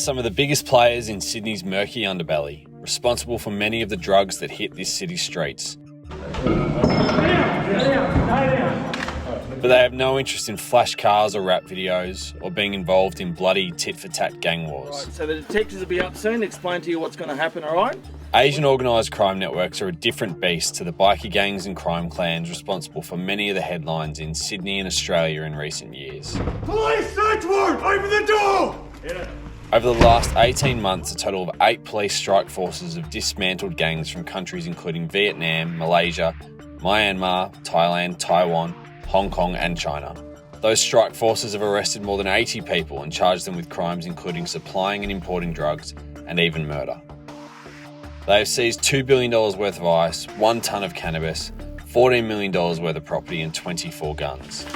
some of the biggest players in Sydney's murky underbelly, responsible for many of the drugs that hit this city's streets. But they have no interest in flash cars or rap videos or being involved in bloody tit-for-tat gang wars. Right, so the detectives will be up soon, explain to you what's going to happen, all right? Asian organised crime networks are a different beast to the bikie gangs and crime clans responsible for many of the headlines in Sydney and Australia in recent years. Police search warrant! Open the door! Yeah. Over the last 18 months, a total of 8 police strike forces have dismantled gangs from countries including Vietnam, Malaysia, Myanmar, Thailand, Taiwan, Hong Kong and China. Those strike forces have arrested more than 80 people and charged them with crimes including supplying and importing drugs and even murder. They have seized $2 billion worth of ice, 1 tonne of cannabis, $14 million worth of property and 24 guns.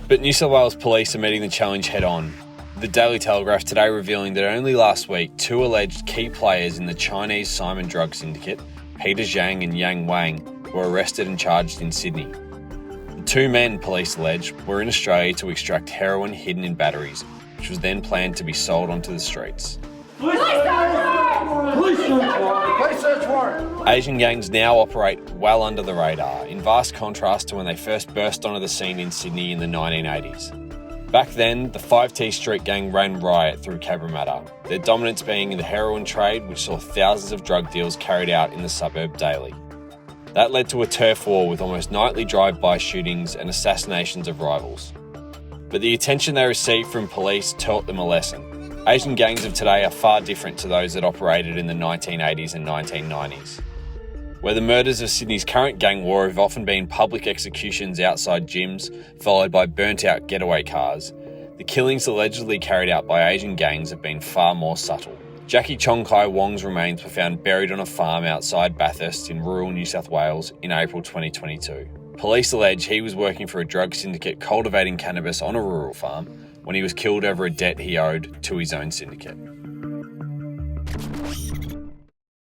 But New South Wales Police are meeting the challenge head on. The Daily Telegraph today revealing that only last week 2 alleged key players in the Chinese Simon drug syndicate, Peter Zhang and Yang Wang, were arrested and charged in Sydney. The 2 men, police allege, were in Australia to extract heroin hidden in batteries, which was then planned to be sold onto the streets. Police search warrant! Asian gangs now operate well under the radar, in vast contrast to when they first burst onto the scene in Sydney in the 1980s. Back then, the 5T Street Gang ran riot through Cabramatta, their dominance being in the heroin trade, which saw thousands of drug deals carried out in the suburb daily. That led to a turf war with almost nightly drive-by shootings and assassinations of rivals. But the attention they received from police taught them a lesson. Asian gangs of today are far different to those that operated in the 1980s and 1990s. Where the murders of Sydney's current gang war have often been public executions outside gyms, followed by burnt-out getaway cars, the killings allegedly carried out by Asian gangs have been far more subtle. Jackie Chong Kai Wong's remains were found buried on a farm outside Bathurst in rural New South Wales in April 2022. Police allege he was working for a drug syndicate cultivating cannabis on a rural farm when he was killed over a debt he owed to his own syndicate.